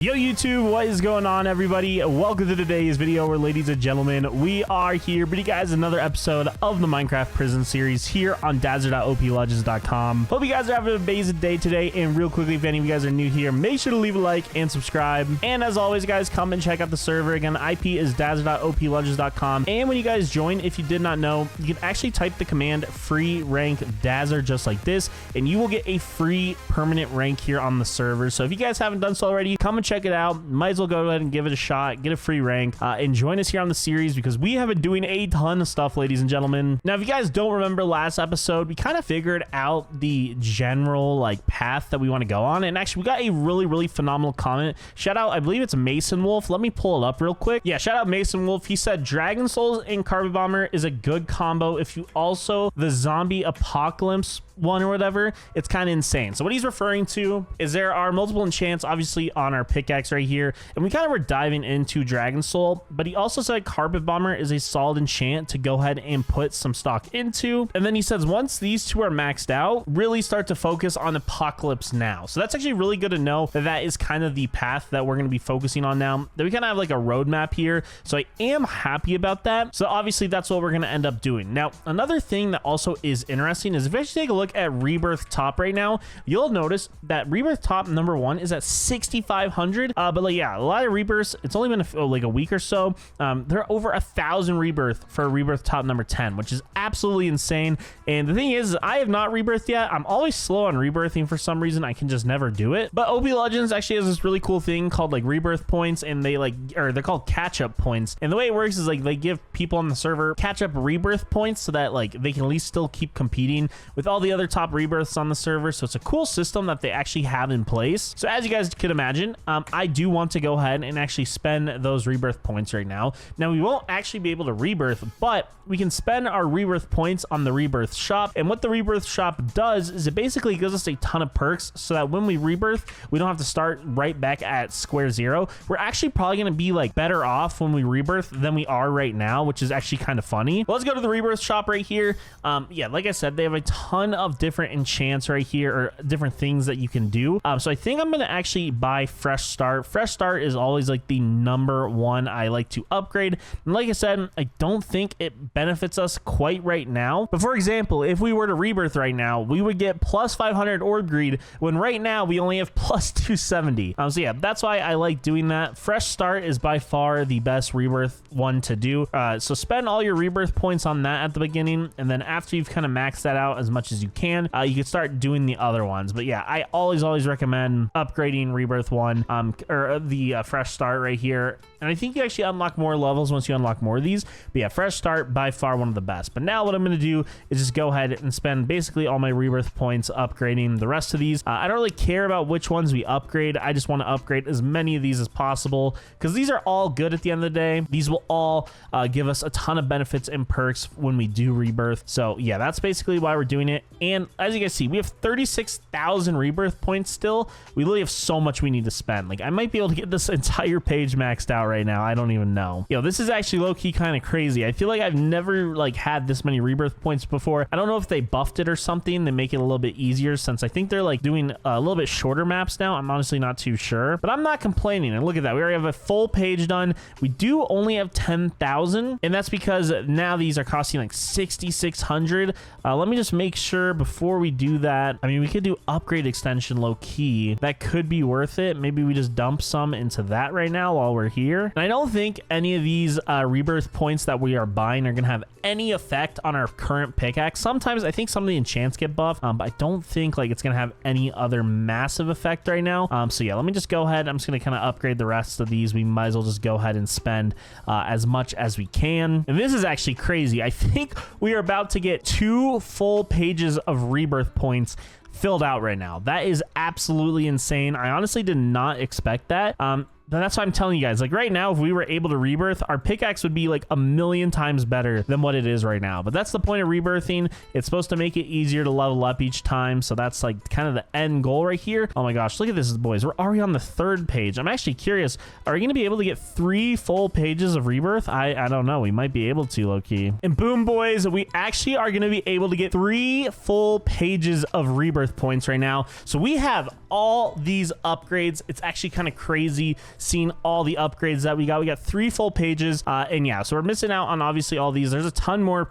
Yo YouTube, what is going on everybody? Welcome to today's video where, ladies and gentlemen, we are here bringing you guys another episode of the Minecraft Prison series here on dazzler.oplegends.com. Hope you guys are having an amazing day today, and real quickly, if any of you guys are new here, make sure to leave a like and subscribe. And as always guys, come and check out the server. Again, the IP is dazzler.oplegends.com. And when you guys join, if you did not know, you can actually type the command free rank dazzler just like this, and you will get a free permanent rank here on the server. So if you guys haven't done so already, come and check it out. Might as well go ahead and give it a shot, get a free rank, and join us here on the series because we have been doing a ton of stuff, ladies and gentlemen. Now, if you guys don't remember last episode, we kind of figured out the general path that we want to go on, and actually we got a really phenomenal comment. Shout out, I believe it's Mason Wolf. Let me pull it up real quick. Yeah, shout out Mason Wolf. He said Dragon Souls and Carpet Bomber is a good combo if you also the zombie apocalypse one or whatever. It's kind of insane. So what he's referring to is there are multiple enchants obviously on our pickaxe right here, and we kind of were diving into Dragon Soul, but he also said Carpet Bomber is a solid enchant to go ahead and put some stock into. And then he says once these two are maxed out, really start to focus on Apocalypse now. So that's actually really good to know that that is kind of the path that we're going to be focusing on now, that we kind of have like a roadmap here. So I am happy about that. So obviously that's what we're going to end up doing. Now, another thing that also is interesting is if you actually take a look at Rebirth Top right now, you'll notice that Rebirth Top number 1 is at 6,500. But yeah, a lot of rebirths. It's only been like a week or so. There are over 1,000 rebirth for Rebirth Top number 10, which is absolutely insane. And the thing is, I have not rebirthed yet. I'm always slow on rebirthing for some reason. I can just never do it. But OPLegends actually has this really cool thing called rebirth points, and they're called catch-up points. And the way it works is they give people on the server catch-up rebirth points so that they can at least still keep competing with all the other top rebirths on the server. So it's a cool system that they actually have in place. So as you guys could imagine, I do want to go ahead and actually spend those rebirth points right now. Now, we won't actually be able to rebirth, but we can spend our rebirth points on the rebirth shop. And what the rebirth shop does is it basically gives us a ton of perks so that when we rebirth, we don't have to start right back at square zero. We're actually probably going to be better off when we rebirth than we are right now, which is actually kind of funny. Well, let's go to the rebirth shop right here. Yeah, like I said, they have a ton of different enchants right here, or different things that you can do. So I think I'm going to actually buy Fresh Start. Fresh Start is always the number one I like to upgrade. And like I said, I don't think it benefits us quite right now. But for example, if we were to rebirth right now, we would get plus 500 orb greed, when right now we only have plus 270. So yeah, that's why I like doing that. Fresh Start is by far the best rebirth one to do. So spend all your rebirth points on that at the beginning, and then after you've kind of maxed that out as much as you can start doing the other ones. But yeah, I always recommend upgrading rebirth 1 or the Fresh Start right here. And I think you actually unlock more levels once you unlock more of these. But yeah, Fresh Start by far one of the best. But now what I'm going to do is just go ahead and spend basically all my rebirth points upgrading the rest of these. I don't really care about which ones we upgrade. I just want to upgrade as many of these as possible because these are all good at the end of the day. These will all give us a ton of benefits and perks when we do rebirth. So yeah, that's basically why we're doing it. And as you guys see, we have 36,000 rebirth points still. We literally have so much we need to spend. I might be able to get this entire page maxed out right now. I don't even know. Yo, this is actually low-key kind of crazy. I feel like I've never had this many rebirth points before. I don't know if they buffed it or something. They make it a little bit easier since I think they're doing a little bit shorter maps now. I'm honestly not too sure, but I'm not complaining. And look at that. We already have a full page done. We do only have 10,000, and that's because now these are costing 6,600. Let me just make sure before we do that. I mean, we could do upgrade extension low key. That could be worth it. Maybe we just dump some into that right now while we're here. And I don't think any of these rebirth points that we are buying are going to have any effect on our current pickaxe. Sometimes I think some of the enchants get buffed, but I don't think it's going to have any other massive effect right now. So yeah, let me just go ahead. I'm just going to kind of upgrade the rest of these. We might as well just go ahead and spend as much as we can. And this is actually crazy. I think we are about to get 2 full pages of rebirth points filled out right now. That is absolutely insane. I honestly did not expect that. that's why I'm telling you guys, like right now, if we were able to rebirth, our pickaxe would be like a million times better than what it is right now. But that's the point of rebirthing. It's supposed to make it easier to level up each time. So that's like kind of the end goal right here. Oh my gosh, look at this, boys. We're already on the 3rd page. I'm actually curious, are we going to be able to get 3 full pages of rebirth? I don't know. We might be able to, low-key. And boom, boys, we actually are going to be able to get 3 full pages of rebirth points right now. So we have all these upgrades. It's actually kind of crazy seeing all the upgrades that we got. We got 3 full pages, and yeah, so we're missing out on obviously all these. There's a ton more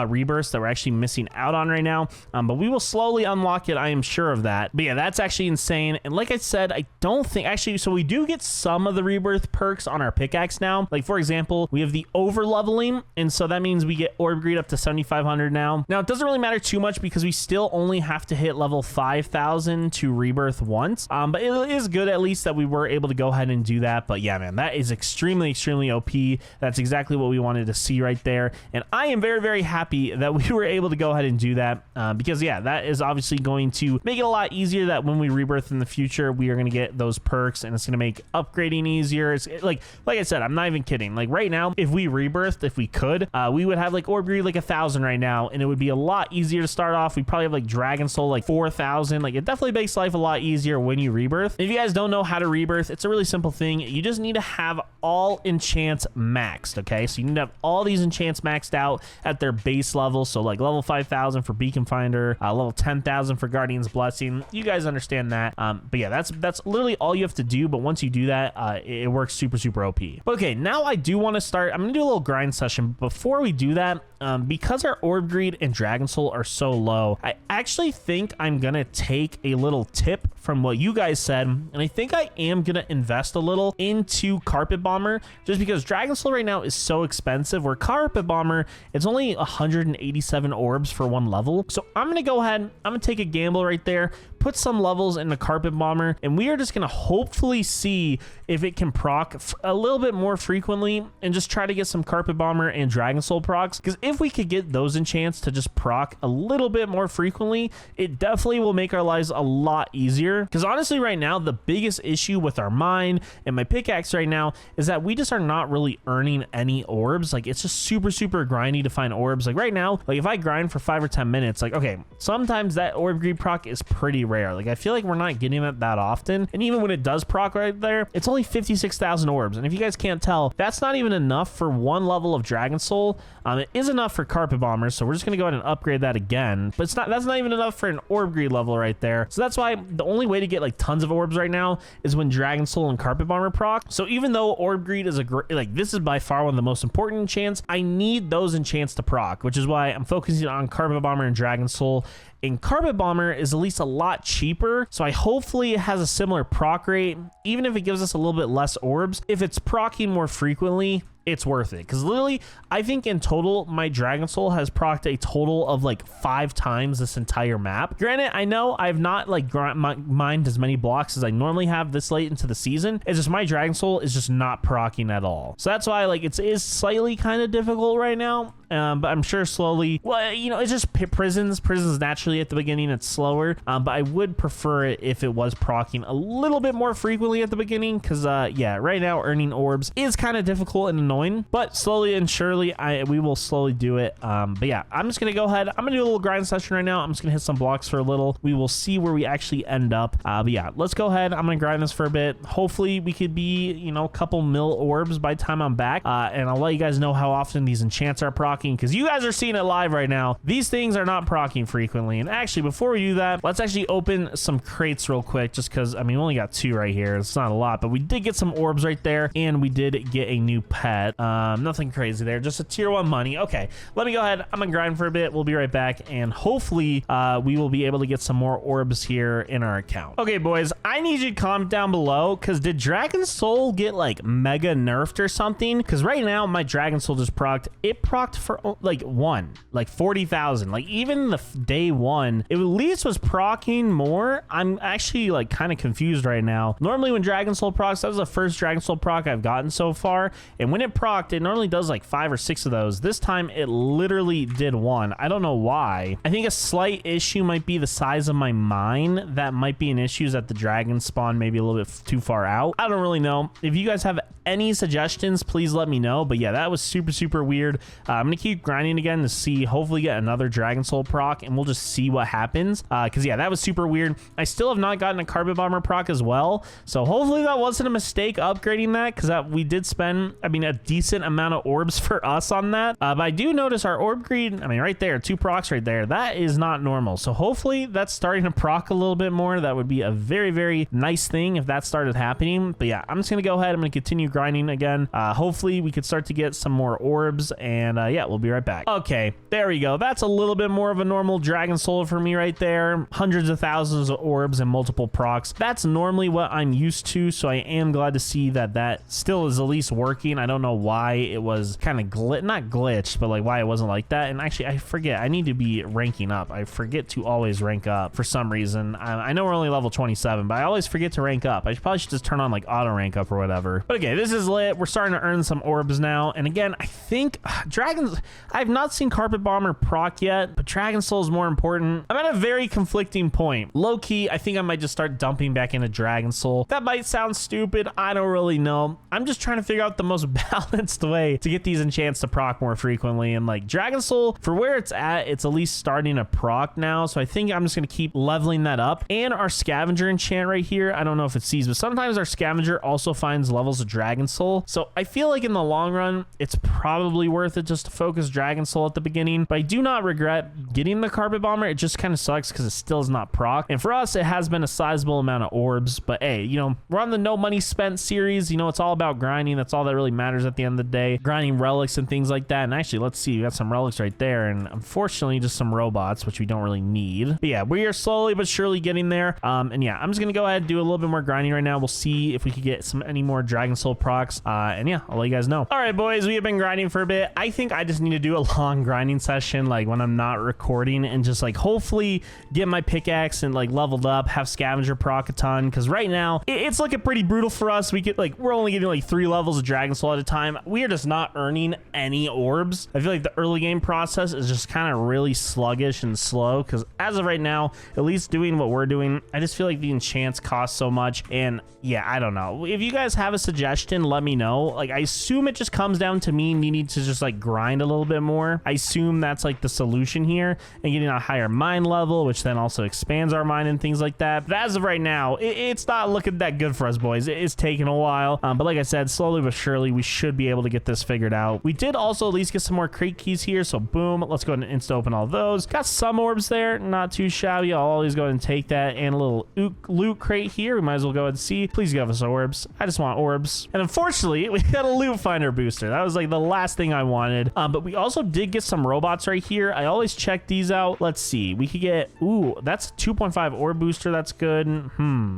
rebirths that we're actually missing out on right now, but we will slowly unlock it. I am sure of that. But yeah, that's actually insane. And like I said, I don't think actually, so we do get some of the rebirth perks on our pickaxe now. Like for example, we have the over leveling, and so that means we get orb greed up to 7,500 now. Now it doesn't really matter too much because we still only have to hit level 5,000 to rebirth once, but it is good at least that we were able to go ahead and do that. But yeah, man, that is extremely OP. That's exactly what we wanted to see right there, and I am very happy that we were able to go ahead and do that, because yeah, that is obviously going to make it a lot easier that when we rebirth in the future, we are going to get those perks, and it's going to make upgrading easier. It's like I said, I'm not even kidding. Like right now, if we rebirthed, if we could, we would have like orb greed like 1,000 right now, and it would be a lot easier to start off. We probably have like dragon soul like 4,000. Like it definitely makes life a lot easier when you rebirth. If you guys don't know how to rebirth, it's a really simple thing. You just need to have all enchants maxed. Okay, so you need to have all these enchants maxed out at their base level. So like level 5,000 for Beacon Finder, level 10,000 for Guardian's Blessing. You guys understand that. But yeah, that's literally all you have to do. But once you do that, it works super OP. But okay, now I do want to start. I'm gonna do a little grind session. Before we do that, because our orb greed and dragon soul are so low, I actually think I'm gonna take a little tip from what you guys said, and I think I am gonna invest a little into Carpet Bomber, just because dragon soul right now is so expensive, where Carpet Bomber, it's only 187 orbs for 1 level. So I'm gonna go ahead, I'm gonna take a gamble right there, put some levels in the Carpet Bomber, and we are just gonna hopefully see if it can proc a little bit more frequently, and just try to get some Carpet Bomber and Dragon Soul procs, because if we could get those enchants to just proc a little bit more frequently, it definitely will make our lives a lot easier. Because honestly right now, the biggest issue with our mine and my pickaxe right now is that we just are not really earning any orbs. Like it's just super grindy to find orbs. Like right now, like if I grind for 5 or 10 minutes, like okay, sometimes that orb greed proc is pretty rare. Like I feel like we're not getting it that often, and even when it does proc right there, it's only 56,000 orbs. And if you guys can't tell, that's not even enough for 1 level of Dragon Soul. It is enough for Carpet Bombers, so we're just gonna go ahead and upgrade that again, but that's not even enough for an orb greed level right there. So that's why the only way to get like tons of orbs right now is when Dragon Soul and Carpet Bomber proc. So even though orb greed is like this is by far one of the most important enchants, I need those enchants to proc, which is why I'm focusing on Carpet Bomber and Dragon Soul. And Carpet Bomber is at least a lot cheaper, so hopefully it has a similar proc rate, even if it gives us a little bit less orbs. If it's procking more frequently, it's worth it, because literally I think in total my Dragon Soul has procced a total of like 5 times this entire map. Granted, I know I've not like mined as many blocks as I normally have this late into the season. It's just my Dragon Soul is just not procking at all, so that's why like it is slightly kind of difficult right now. But I'm sure slowly, well, you know, it's just prisons naturally at the beginning, it's slower, but I would prefer it if it was procking a little bit more frequently at the beginning, because yeah, right now earning orbs is kind of difficult and annoying, but slowly and surely we will slowly do it. But yeah, I'm just gonna go ahead, I'm gonna do a little grind session right now. I'm just gonna hit some blocks for a little. We will see where we actually end up. But yeah, let's go ahead, I'm gonna grind this for a bit. Hopefully we could be, you know, a couple mil orbs by the time I'm back, and I'll let you guys know how often these enchants are procking, because you guys are seeing it live right now. These things are not procking frequently. And actually, before we do that, let's actually open some crates real quick, just because I mean we only got 2 right here. It's not a lot, but we did get some orbs right there, and we did get a new pet. Nothing crazy there, just a tier 1 money. Okay, let me go ahead, I'm gonna grind for a bit. We'll be right back, and hopefully we will be able to get some more orbs here in our account. Okay boys, I need you to comment down below, because did Dragon Soul get like mega nerfed or something? Because right now my Dragon Soul just procced, it procced for like 40,000. Like even the day 1, it at least was procking more. I'm actually like kind of confused right now. Normally when Dragon Soul procs, that was the first Dragon Soul proc I've gotten so far, and when it procced, it normally does like 5 or 6 of those. This time it literally did 1. I don't know why. I think a slight issue might be the size of my mine. That might be an issue, is that the dragon spawn maybe a little bit too far out. I don't really know. If you guys have any suggestions, please let me know. But yeah, that was super weird. I'm gonna keep grinding again to see, hopefully get another dragon soul proc, and we'll just see what happens. Because yeah, that was super weird. I still have not gotten a carpet bomber proc as well, so hopefully that wasn't a mistake upgrading that, because we did spend, I mean, a decent amount of orbs for us on that. But I do notice our orb greed, I mean, right there, 2 procs right there, that is not normal. So hopefully that's starting to proc a little bit more. That would be a very nice thing if that started happening. But yeah, I'm just gonna go ahead, I'm gonna continue grinding again. Hopefully we could start to get some more orbs, and yeah, we'll be right back. Okay, there we go. That's a little bit more of a normal dragon soul for me right there. Hundreds of thousands of orbs and multiple procs. That's normally what I'm used to, so I am glad to see that that still is at least working. I don't know why it was kind of not glitched, but like why it wasn't like that. And actually, I forget, I need to be ranking up. I forget to always rank up for some reason. I know we're only level 27, but I always forget to rank up. I probably should just turn on like auto rank up or whatever. But okay, this is lit. We're starting to earn some orbs now. And again, I think dragons, I've not seen carpet bomber proc yet, but dragon soul is more important. I'm at a very conflicting point. Low key, I think I might just start dumping back into dragon soul. That might sound stupid. I don't really know. I'm just trying to figure out the most balanced way to get these enchants to proc more frequently. And like dragon soul, for where it's at least starting to proc now. So I think I'm just going to keep leveling that up. And our scavenger enchant right here, I don't know if it sees, but sometimes our scavenger also finds levels of dragon soul. So I feel like in the long run, it's probably worth it just to focus dragon soul at the beginning. But I do not regret getting the carpet bomber. It just kind of sucks because it still is not proc. And for us, it has been a sizable amount of orbs. But hey, you know, we're on the no money spent series. You know, it's all about grinding. That's all that really matters at the end of the day. Grinding relics and things like that. And actually, let's see, we got some relics right there. And unfortunately, just some robots, which we don't really need. But yeah, we are slowly but surely getting there. And yeah, I'm just going to go ahead and do a little bit more grinding right now. We'll see if we could get any more dragon soul procs. And yeah, I'll let you guys know. All right, boys, we have been grinding for a bit. I think I just need to do a long grinding session, like when I'm not recording, and just like hopefully get my pickaxe and like leveled up, have scavenger proc a ton. Because right now it's looking pretty brutal for us. We're only getting like 3 levels of dragon soul at a time. We are just not earning any orbs. I feel like the early game process is just kind of really sluggish and slow, because as of right now, at least doing what we're doing, I just feel like the enchants cost so much. And yeah, I don't know. If you guys have a suggestion, let me know. Like, I assume it just comes down to me needing to just like grind a little bit more. I assume that's like the solution here, and getting a higher mine level, which then also expands our mine and things like that. But as of right now, it's not looking that good for us, boys. It's taking a while. But like I said, slowly but surely, we should be able to get this figured out. We did also at least get some more crate keys here. So boom, let's go ahead and insta open all those. Got some orbs there, not too shabby. I'll always go ahead and take that. And a little loot crate here. We might as well go ahead and see. Please give us orbs. I just want orbs. And unfortunately, we got a loot finder booster. That was like the last thing I wanted. But we also did get some robots right here. I always check these out. Let's see. We could get, ooh, that's 2.5 orb booster. That's good.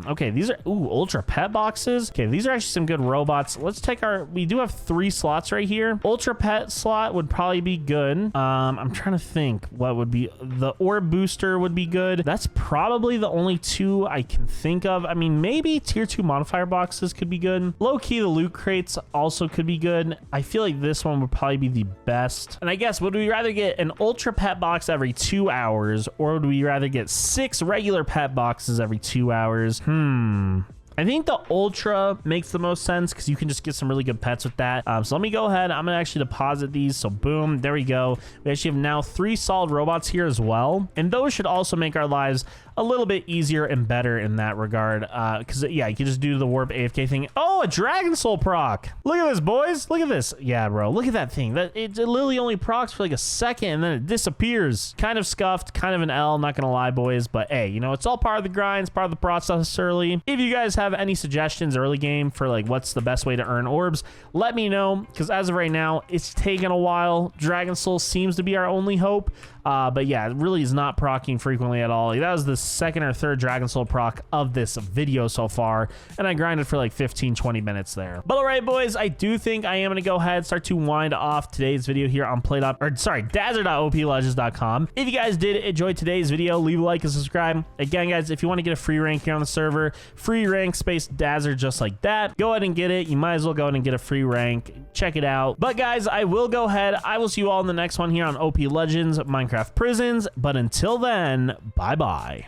Okay, these are, ooh, ultra pet boxes. Okay, these are actually some good robots. Let's take we do have 3 slots right here. Ultra pet slot would probably be good. I'm trying to think what would be, the orb booster would be good. That's probably the only 2 I can think of. I mean, maybe tier 2 modifier boxes could be good. Low key, the loot crates also could be good. I feel like this one would probably be the best. And I guess, would we rather get an ultra pet box every 2 hours, or would we rather get 6 regular pet boxes every 2 hours? I think the ultra makes the most sense because you can just get some really good pets with that. So let me go ahead. I'm gonna actually deposit these. So boom, there we go. We actually have now 3 solid robots here as well, and those should also make our lives a little bit easier and better in that regard. Because yeah, you can just do the warp AFK thing. Oh, a dragon soul proc. Look at this, boys. Look at this. Yeah, bro. Look at that thing. It literally only procs for like a second and then it disappears. Kind of scuffed, kind of an L. Not gonna lie, boys. But hey, you know, it's all part of the grind. It's part of the process early. If you guys have any suggestions early game for like what's the best way to earn orbs, let me know. Because as of right now, it's taking a while. Dragon soul seems to be our only hope. But yeah, it really is not proccing frequently at all. Like, that was the second or third Dragon Soul proc of this video so far, and I grinded for like 15-20 minutes there. But all right, boys, I do think I am gonna go ahead and start to wind off today's video here on Dazzler.OPLegends.com. If you guys did enjoy today's video, leave a like and subscribe. Again, guys, if you want to get a free rank here on the server, free rank space Dazzler just like that, go ahead and get it. You might as well go ahead and get a free rank. Check it out. But guys, I will go ahead. I will see you all in the next one here on OP Legends Minecraft Prisons. But until then, bye bye.